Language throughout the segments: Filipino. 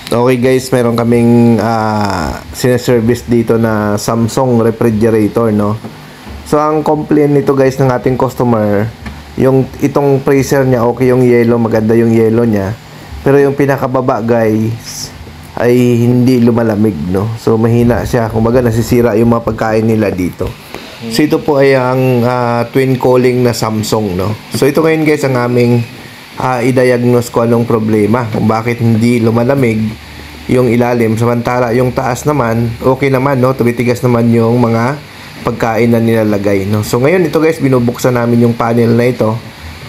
Okay guys, meron kaming sineservice dito na Samsung refrigerator, no? So ang complaint nito guys ng ating customer, yung itong freezer niya, okay yung yellow, maganda yung yellow niya. Pero yung pinakababa guys ay hindi lumalamig, no? So mahina siya, kumbaga nasisira yung mga pagkain nila dito. So ito po ay ang twin cooling na Samsung, no? So ito ngayon guys ang aming i-diagnose ko anong problema, kung bakit hindi lumalamig yung ilalim, samantala yung taas naman okay naman, no? Tumitigas naman yung mga pagkain na nilalagay, no? So ngayon ito guys, binubuksan namin yung panel na ito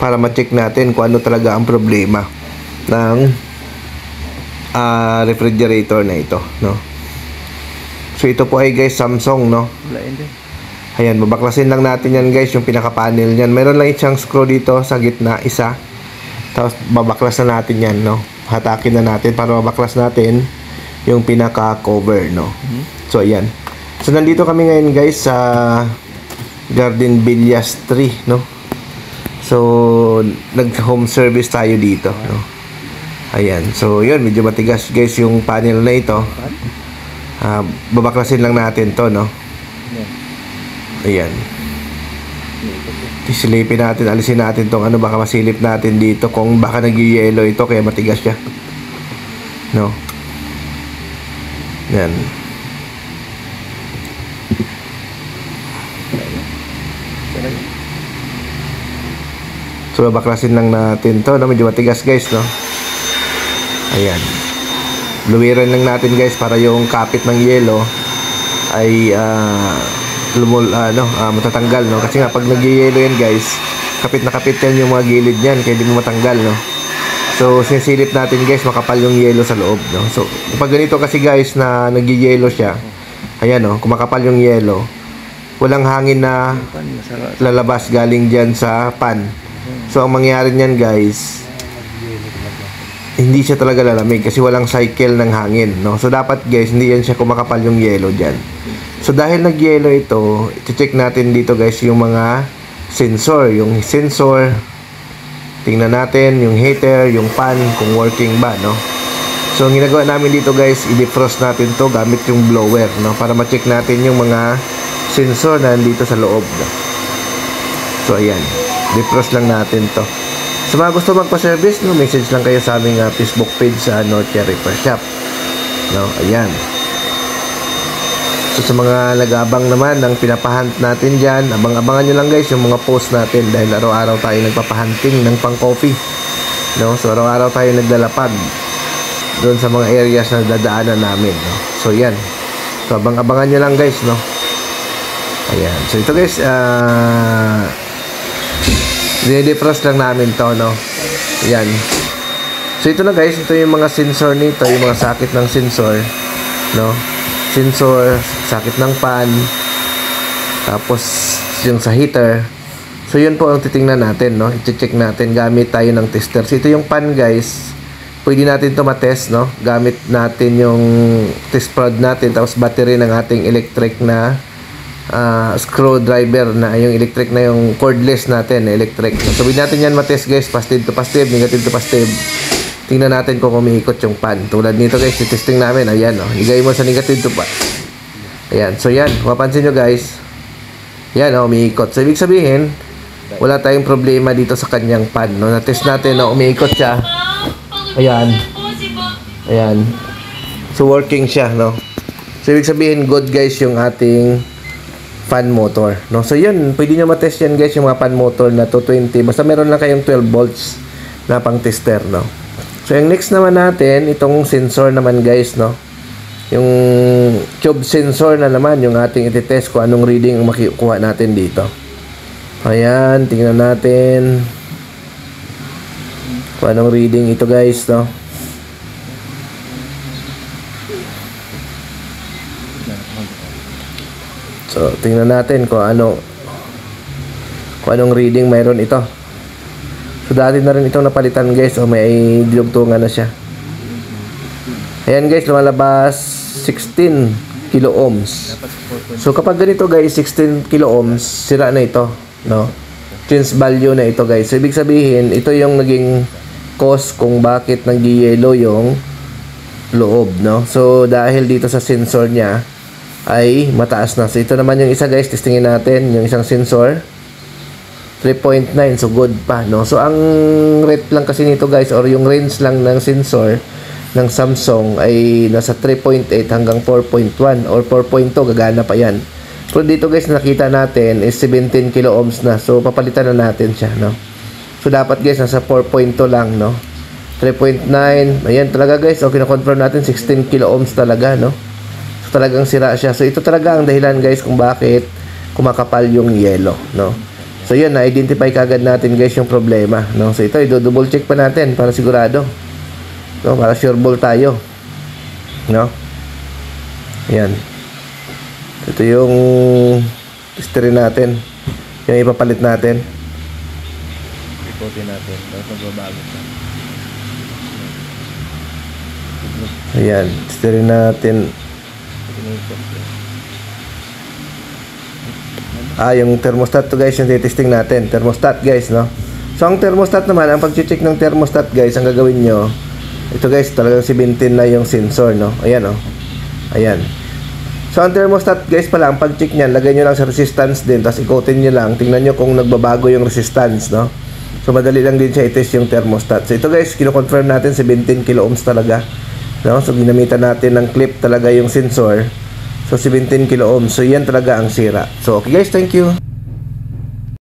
para ma-check natin kung ano talaga ang problema ng refrigerator na ito, no? So ito po ay guys Samsung, no? Ayan, babaklasin lang natin yan guys, yung pinaka panel niyan. Meron lang isang screw dito sa gitna, isa. Tapos babaklas na natin yan, no? Hatakin na natin para mabaklas natin yung pinaka cover, no? So ayan. So nandito kami ngayon guys sa Garden Villas 3, no? So nag home service tayo dito, no? Ayan. So yun, medyo matigas guys yung panel na ito. Babaklasin lang natin to, no? Ayan. Silipin natin, alisin natin tong ano, baka masilip natin dito kung baka nag-yellow ito kaya matigas siya, no? Yan. So babaklasin lang natin to, no? Medyo matigas guys, no? Ayan. Luwiran lang natin guys para yung kapit ng yellow ay matatanggal, no? Kasi nga pag nag-yellow yan guys, kapit na kapit yan yung mga gilid niyan, kaya di mo matanggal, no? So sinisilip natin guys, makapal yung yellow sa loob, no? So pag ganito kasi guys na nag-yellow siya, ayan, no? Kung makapal yung yellow, walang hangin na lalabas galing dyan sa pan. So ang mangyayari niyan guys, hindi siya talaga lalamig kasi walang cycle ng hangin, no? So dapat guys, hindi yan siya kumakapal yung yellow dyan. So dahil nag-yellow ito, i-check natin dito guys yung mga sensor. Yung sensor, tingnan natin yung heater, yung fan, kung working ba, no? So ang ginagawa namin dito guys, i-defrost natin to gamit yung blower, no? Para ma-check natin yung mga sensor na nandito sa loob, no? So ayan, defrost lang natin to. Sa mga gusto magpa-service, no, message lang kayo sa aming Facebook page sa Northia Repair Shop, no? Ayan. So sa mga nag-aabang naman ng pinapahunt natin dyan, abang-abangan nyo lang guys yung mga post natin dahil araw-araw tayo nagpapahunting ng pang-coffee, no? So araw-araw tayo naglalapag doon sa mga areas na dadaanan namin, no? So yan. So abang-abangan nyo lang guys, no? Ayan. So ito guys, dinidefrost lang namin to, no? Ayan. So ito na guys, ito yung mga sensor nito, yung mga sakit ng sensor, no? Sensor, sakit ng pan, tapos yung sa heater. So yun po ang titingnan natin, no? I-check natin gamit tayo ng tester. So ito yung pan guys, pwede natin to matest, no? Gamit natin yung test prod natin, tapos battery ng ating electric na screwdriver, na yung electric na yung cordless natin, electric. So pwede natin yan matest guys, positive to positive, negative to positive. Tingnan natin kung umiikot yung pan. Tulad nito guys, testing namin. Ayan, oh. Ligay mo sa negative to pan. Ayan. So yan, mapansin nyo guys. Yan, oh, umiikot. So ibig sabihin, wala tayong problema dito sa kanyang pan, no? Na-test natin, no? Umiikot siya. Ayan. Ayan. So working siya, no? So ibig sabihin, good guys yung ating fan motor, no? So yun, pwede nyo matest yan guys, yung mga fan motor na 220. Basta meron lang kayong 12 volts na pang tester, no? So, yung next naman natin, itong sensor naman guys, no? Yung tube sensor na naman, yung ating iti-test kung anong reading ang makukuha natin dito. Ayan, tingnan natin kung anong reading ito guys, no? So, tingnan natin kung anong reading mayroon ito. So dati na rin itong napalitan guys, o may dilugtungan na siya. Ayan guys, lumalabas 16 kilo ohms. So kapag ganito guys, 16 kilo ohms, sira na ito, no? Change value na ito guys. So ibig sabihin, ito yung naging cause kung bakit nag-yellow yung loob, no? So dahil dito sa sensor niya ay mataas na. So ito naman yung isa guys, testingin natin yung isang sensor 3.9, so good pa, no? So ang rate lang kasi nito guys, or yung range lang ng sensor ng Samsung ay nasa 3.8 hanggang 4.1 or 4.2, gagana pa yan. So dito guys, nakita natin is 17 kilo ohms na, so papalitan na natin siya, no? So dapat guys, nasa 4.2 lang, no? 3.9, ayan talaga guys, okay, na-confirm natin 16 kilo ohms talaga, no? So talagang sira siya. So ito talaga ang dahilan guys kung bakit kumakapal yung yelo, no? So yun, na-identify kagad natin guys yung problema, no? So ito, i-double check pa natin para sigurado, no? Para sure ball tayo, no? Ayan. Ito yung history natin, yung ipapalit natin. Ikotin natin, tapos magbabago pa. Ayan, history natin. Yung thermostat to guys, yung testing natin. Thermostat guys, no? So ang thermostat naman, ang pag-check ng thermostat guys, ang gagawin nyo, ito guys, talagang 17 na yung sensor, no? Ayan, oh. Ayan. So ang thermostat guys pala, ang pag-check nyan, lagay nyo lang sa resistance din, tapos ikotin nyo lang, tingnan nyo kung nagbabago yung resistance, no? So madali lang din siya i-test yung thermostat. So ito guys, kino-confirm natin 17 kilo ohms talaga, no? So ginamitan natin ng clip talaga yung sensor. So 17 kilo ohms. So yan talaga ang sira. So okay guys, thank you.